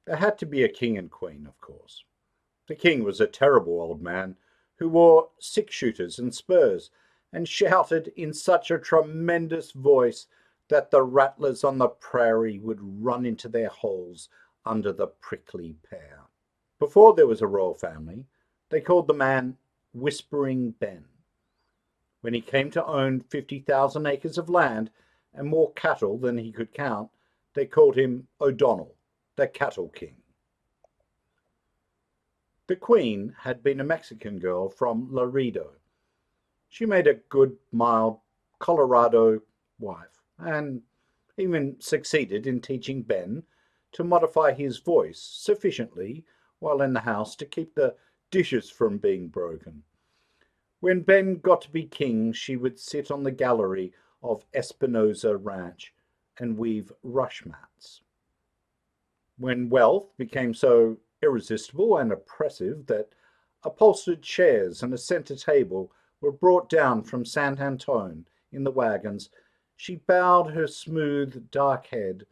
There had to be a king and queen, of course. The king was a terrible old man who wore six-shooters and spurs and shouted in such a tremendous voice that the rattlers on the prairie would run into their holes under the prickly pear. Before there was a royal family, they called the man Whispering Ben. When he came to own 50,000 acres of land and more cattle than he could count, they called him O'Donnell, the Cattle King. The queen had been a Mexican girl from Laredo. She made a good, mild Colorado wife, and even succeeded in teaching Ben to modify his voice sufficiently while in the house to keep the dishes from being broken. When Ben got to be king, she would sit on the gallery of Espinosa Ranch and weave rush mats. When wealth became so irresistible and oppressive that upholstered chairs and a centre table were brought down from San Antone in the wagons, she bowed her smooth, dark head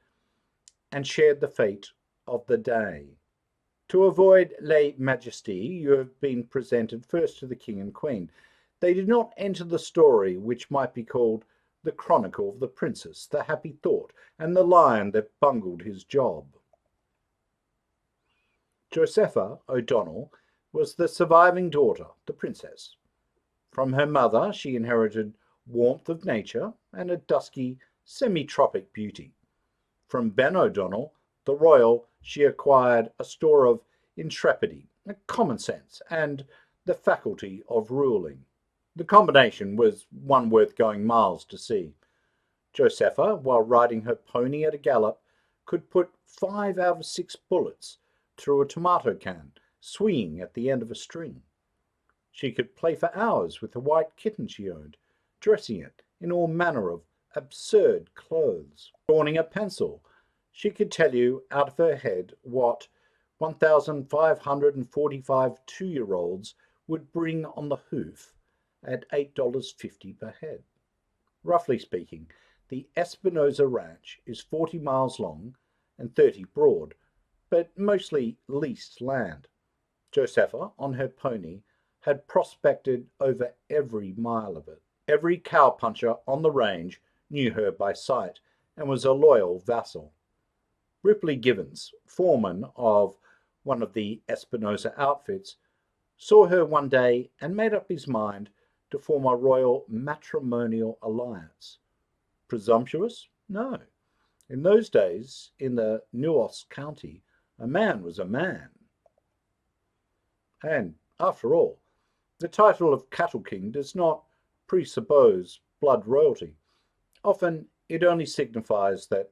and shared the fate of the day. To avoid lese majesty, you have been presented first to the king and queen. They did not enter the story which might be called the Chronicle of the Princess, the Happy Thought, and the Lion that bungled his job. Josefa O'Donnell was the surviving daughter, the princess. From her mother she inherited warmth of nature and a dusky, semi-tropic beauty. From Ben O'Donnell, the royal, she acquired a store of intrepidity, common sense, and the faculty of ruling. The combination was one worth going miles to see. Josefa, while riding her pony at a gallop, could put 5 out of 6 bullets through a tomato can, swinging at the end of a string. She could play for hours with the white kitten she owned, dressing it in all manner of absurd clothes. Drawing a pencil, she could tell you out of her head what 1,545 two-year-olds would bring on the hoof at $8.50 per head. Roughly speaking, the Espinosa Ranch is 40 miles long and 30 broad, but mostly leased land. Josefa, on her pony, had prospected over every mile of it. Every cowpuncher on the range knew her by sight and was a loyal vassal. Ripley Givens, foreman of one of the Espinosa outfits, saw her one day and made up his mind to form a royal matrimonial alliance. Presumptuous? No. In those days, in the Nueces County, a man was a man. And, after all, the title of Cattle King does not presuppose blood royalty. Often it only signifies that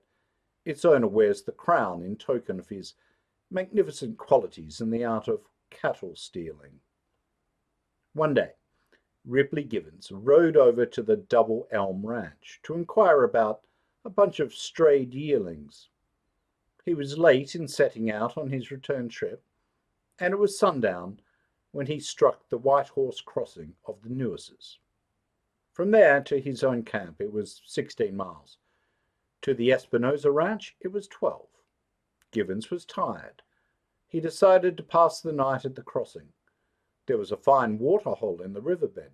its owner wears the crown in token of his magnificent qualities in the art of cattle stealing. One day, Ripley Givens rode over to the Double Elm Ranch to inquire about a bunch of strayed yearlings. He was late in setting out on his return trip, and it was sundown when he struck the White Horse Crossing of the Nueces. From there to his own camp it was 16 miles. To the Espinosa Ranch it was 12. Givens was tired. He decided to pass the night at the crossing. There was a fine waterhole in the riverbed.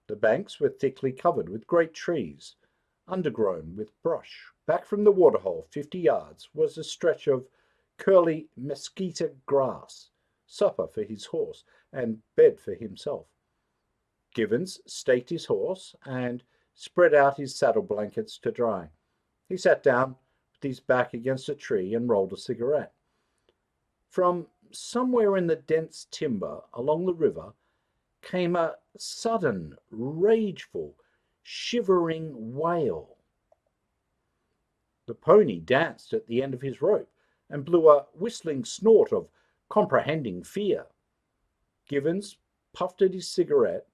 The banks were thickly covered with great trees, undergrown with brush. Back from the waterhole 50 yards was a stretch of curly mesquite grass, supper for his horse, and bed for himself. Givens staked his horse and spread out his saddle blankets to dry. He sat down with his back against a tree and rolled a cigarette. From somewhere in the dense timber along the river came a sudden, rageful, shivering wail. The pony danced at the end of his rope and blew a whistling snort of comprehending fear. Givens puffed at his cigarette,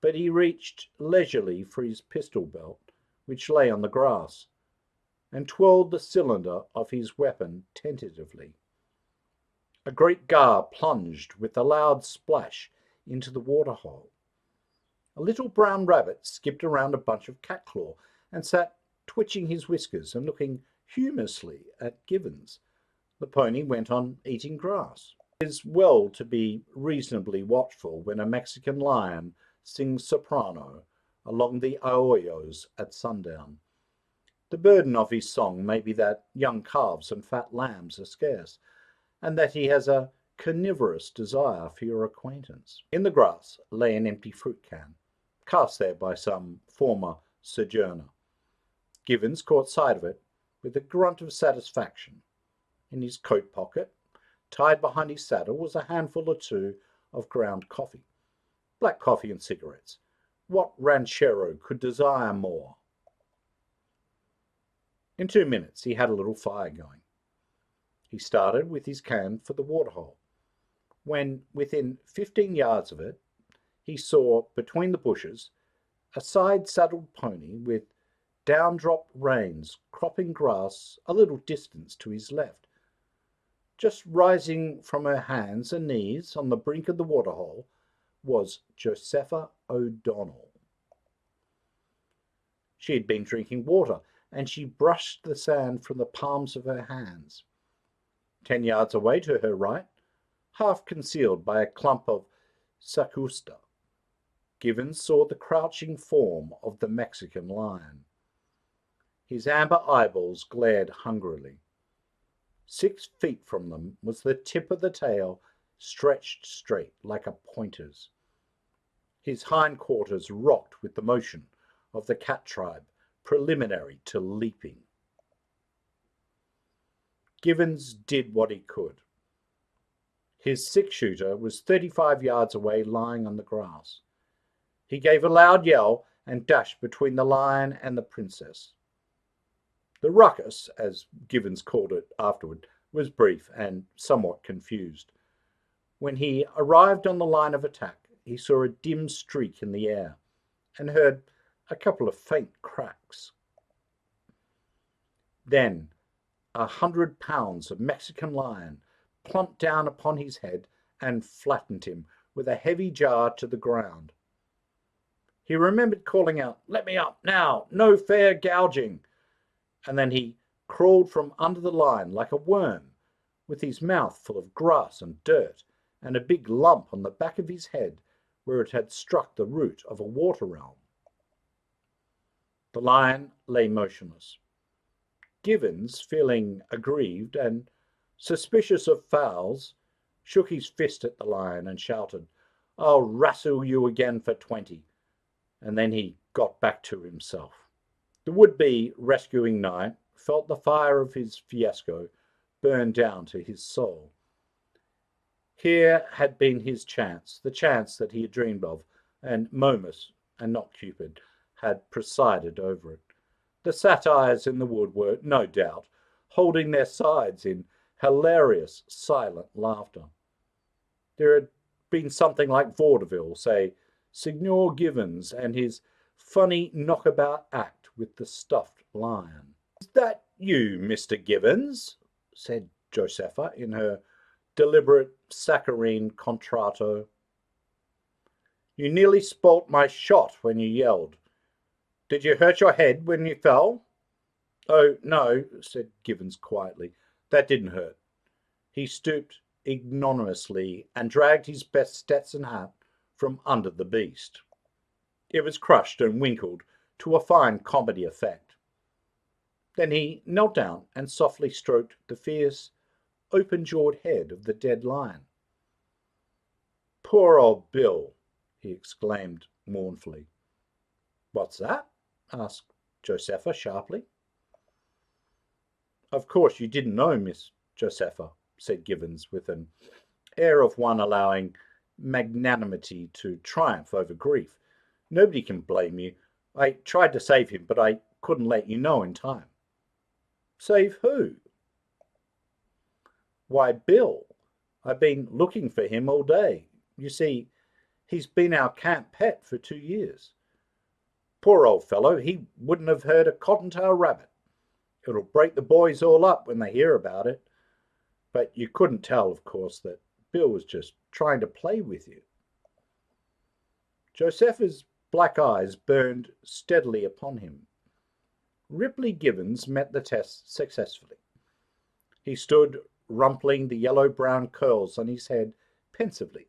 but he reached leisurely for his pistol belt, which lay on the grass, and twirled the cylinder of his weapon tentatively. A great gar plunged with a loud splash into the waterhole. A little brown rabbit skipped around a bunch of catclaw and sat twitching his whiskers and looking humorously at Givens. The pony went on eating grass. It is well to be reasonably watchful when a Mexican lion sings soprano along the arroyos at sundown. The burden of his song may be that young calves and fat lambs are scarce, and that he has a carnivorous desire for your acquaintance. In the grass lay an empty fruit can, cast there by some former sojourner. Gibbons caught sight of it with a grunt of satisfaction. In his coat pocket, tied behind his saddle, was a handful or two of ground coffee. Black coffee and cigarettes. What ranchero could desire more? In 2 minutes he had a little fire going. He started with his can for the waterhole. When within 15 yards of it, he saw between the bushes a side-saddled pony with down-dropped reins cropping grass a little distance to his left. Just rising from her hands and knees on the brink of the waterhole was Josefa O'Donnell. She had been drinking water, and she brushed the sand from the palms of her hands. 10 yards away to her right, half concealed by a clump of sacusta, Gibbons saw the crouching form of the Mexican lion. His amber eyeballs glared hungrily. 6 feet from them was the tip of the tail, stretched straight like a pointer's. His hindquarters rocked with the motion of the cat tribe, preliminary to leaping. Gibbons did what he could. His 6-shooter was 35 yards away, lying on the grass. He gave a loud yell and dashed between the lion and the princess. The ruckus, as Gibbons called it afterward, was brief and somewhat confused. When he arrived on the line of attack, he saw a dim streak in the air and heard a couple of faint cracks. Then 100 pounds of Mexican lion plumped down upon his head and flattened him with a heavy jar to the ground. He remembered calling out, "Let me up now, no fair gouging," and then he crawled from under the line like a worm, with his mouth full of grass and dirt, and a big lump on the back of his head where it had struck the root of a water elm. The lion lay motionless. Gibbons, feeling aggrieved and suspicious of fouls, shook his fist at the lion and shouted, "I'll wrestle you again for 20. And then he got back to himself. The would-be rescuing knight felt the fire of his fiasco burn down to his soul. Here had been his chance, the chance that he had dreamed of, and Momus, and not Cupid, had presided over it. The satyrs in the wood were, no doubt, holding their sides in hilarious, silent laughter. There had been something like vaudeville, say, Signor Gibbons and his funny knockabout act with the stuffed lion. "Is that you, Mr. Gibbons?" said Josefa in her deliberate saccharine contralto. "You nearly spoilt my shot when you yelled. Did you hurt your head when you fell?" "Oh, no," said Gibbons quietly. "That didn't hurt." He stooped ignominiously and dragged his best Stetson hat from under the beast. It was crushed and winkled to a fine comedy effect. Then he knelt down and softly stroked the fierce, open-jawed head of the dead lion. "Poor old Bill," he exclaimed mournfully. "What's that?" asked Josefa sharply. "Of course you didn't know, Miss Josefa," said Gibbons, with an air of one allowing magnanimity to triumph over grief. "Nobody can blame you. I tried to save him, but I couldn't let you know in time." "Save who?" "Why, Bill. I've been looking for him all day. You see, he's been our camp pet for 2 years. Poor old fellow, he wouldn't have hurt a cottontail rabbit. It'll break the boys all up when they hear about it. But you couldn't tell, of course, that Bill was just trying to play with you." Josefa's black eyes burned steadily upon him. Ripley Gibbons met the test successfully. He stood rumpling the yellow-brown curls on his head pensively.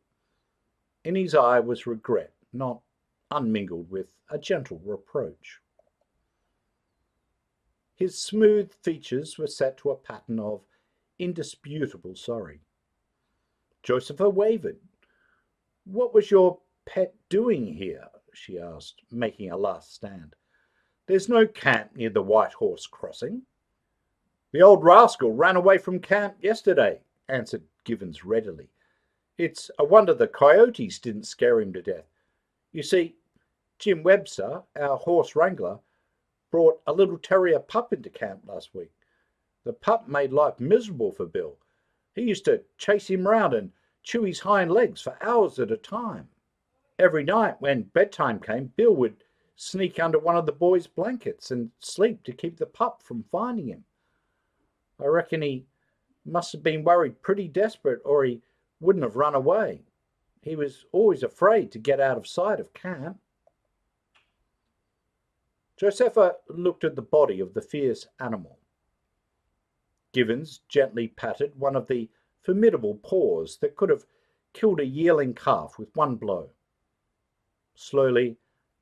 In his eye was regret, not unmingled with a gentle reproach. His smooth features were set to a pattern of indisputable sorry. Josefa wavered. "What was your pet doing here?" she asked, making a last stand. "There's no camp near the White Horse Crossing." "The old rascal ran away from camp yesterday," answered Givens readily. "It's a wonder the coyotes didn't scare him to death. You see, Jim Webster, our horse wrangler, brought a little terrier pup into camp last week. The pup made life miserable for Bill. He used to chase him round and chew his hind legs for hours at a time. Every night when bedtime came, Bill would sneak under one of the boys' blankets and sleep to keep the pup from finding him. I reckon he must have been worried pretty desperate, or he wouldn't have run away. He was always afraid to get out of sight of camp." Josefa looked at the body of the fierce animal. Givens gently patted one of the formidable paws that could have killed a yearling calf with one blow. Slowly,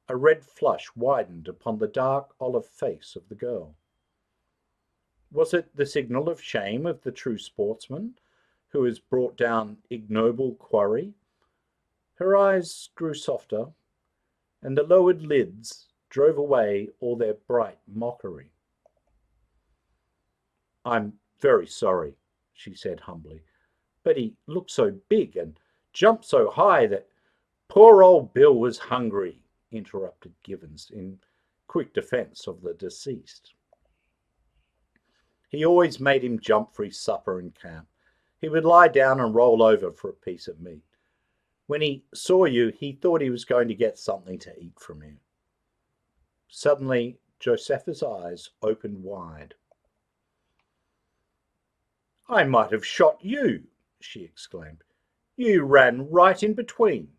a red flush widened upon the dark olive face of the girl. Was it the signal of shame of the true sportsman who has brought down ignoble quarry? Her eyes grew softer, and the lowered lids drove away all their bright mockery. "I'm very sorry," she said humbly, "but he looked so big and jumped so high that—" "Poor old Bill was hungry," interrupted Givens in quick defence of the deceased. "He always made him jump for his supper in camp. He would lie down and roll over for a piece of meat. When he saw you, he thought he was going to get something to eat from you." Suddenly, Josefa's eyes opened wide. "I might have shot you," she exclaimed. "You ran right in between.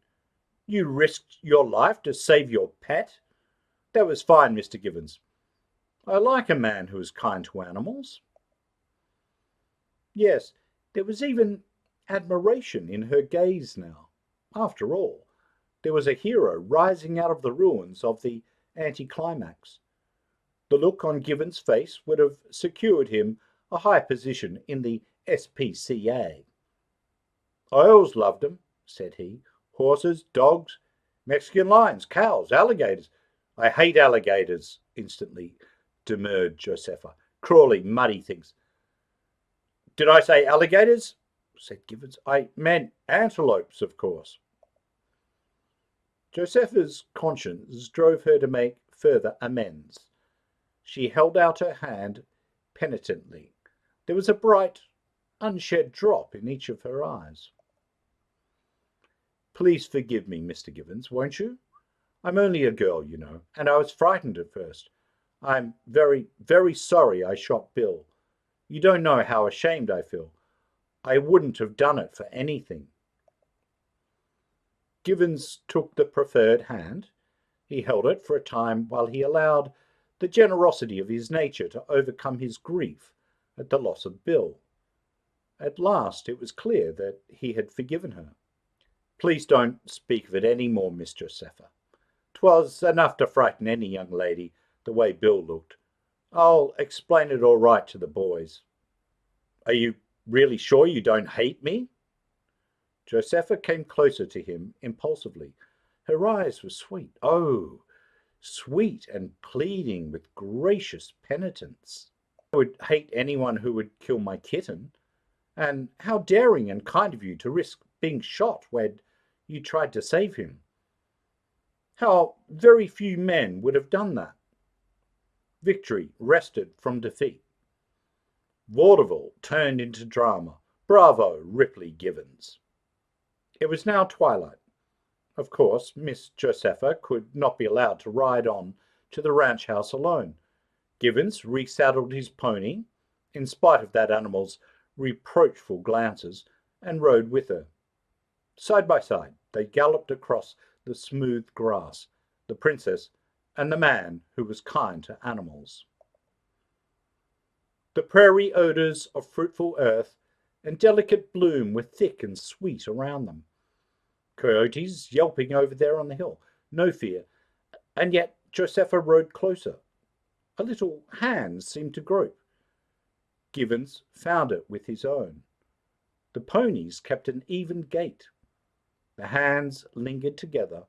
You risked your life to save your pet. That was fine, Mr. Givens. I like a man who is kind to animals." Yes, there was even admiration in her gaze now. After all, there was a hero rising out of the ruins of the anticlimax. The look on Givens' face would have secured him a high position in the SPCA. "I always loved 'em," said he. "Horses, dogs, Mexican lions, cows, alligators." "I hate alligators," instantly demurred Josefa. "Crawly, muddy things." "Did I say alligators?" said Givens. "I meant antelopes, of course." Josefa's conscience drove her to make further amends. She held out her hand penitently. There was a bright, unshed drop in each of her eyes. "Please forgive me, Mr. Givens, won't you? I'm only a girl, you know, and I was frightened at first. I'm very, very sorry I shot Bill. You don't know how ashamed I feel. I wouldn't have done it for anything." Givens took the proffered hand. He held it for a time while he allowed the generosity of his nature to overcome his grief at the loss of Bill. At last it was clear that he had forgiven her. "Please don't speak of it any more, Miss Josefa. 'Twas enough to frighten any young lady, the way Bill looked. I'll explain it all right to the boys." "Are you really sure you don't hate me?" Josefa came closer to him impulsively. Her eyes were sweet, oh, sweet and pleading with gracious penitence. "I would hate anyone who would kill my kitten. And how daring and kind of you to risk being shot when you tried to save him. How very few men would have done that." Victory wrested from defeat. Vaudeville turned into drama. Bravo, Ripley Givens. It was now twilight. Of course, Miss Josefa could not be allowed to ride on to the ranch house alone. Givens resaddled his pony, in spite of that animal's reproachful glances, and rode with her. Side by side, they galloped across the smooth grass, the princess and the man who was kind to animals. The prairie odours of fruitful earth and delicate bloom were thick and sweet around them. Coyotes yelping over there on the hill, no fear, and yet Josefa rode closer. A little hand seemed to grope. Givens found it with his own. The ponies kept an even gait. The hands lingered together,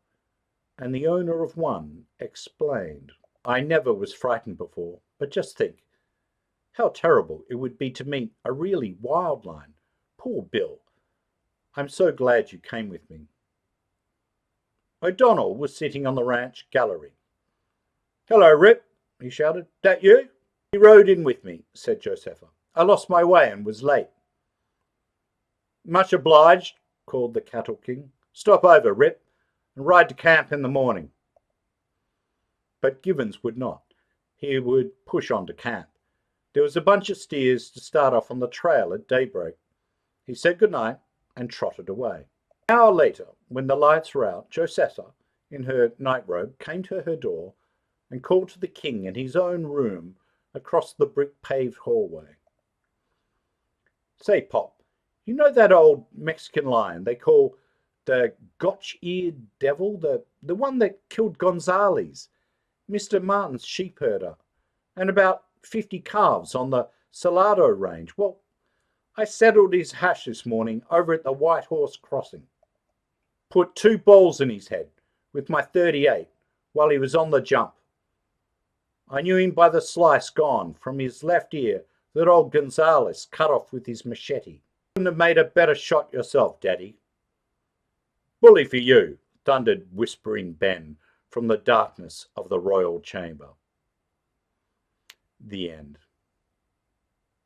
and the owner of one explained, "I never was frightened before, but just think, how terrible it would be to meet a really wild lion. Poor Bill. I'm so glad you came with me." O'Donnell was sitting on the ranch gallery. "Hello, Rip," he shouted. "That you?" "He rode in with me," said Josefa. "I lost my way and was late." "Much obliged," called the Cattle King. "Stop over, Rip, and ride to camp in the morning." But Givens would not. He would push on to camp. There was a bunch of steers to start off on the trail at daybreak. He said good night and trotted away. An hour later, when the lights were out, Josefa, in her nightrobe, came to her door and called to the king in his own room across the brick-paved hallway. "Say, Pop, you know that old Mexican lion they call the gotch-eared devil, the one that killed Gonzales, Mr. Martin's sheep herder, and about 50 calves on the Salado range? Well, I settled his hash this morning over at the White Horse Crossing. Put 2 balls in his head with my .38 while he was on the jump. I knew him by the slice gone from his left ear that old Gonzales cut off with his machete. Couldn't have made a better shot yourself, Daddy." "Bully for you," thundered Whispering Ben from the darkness of the royal chamber. The end.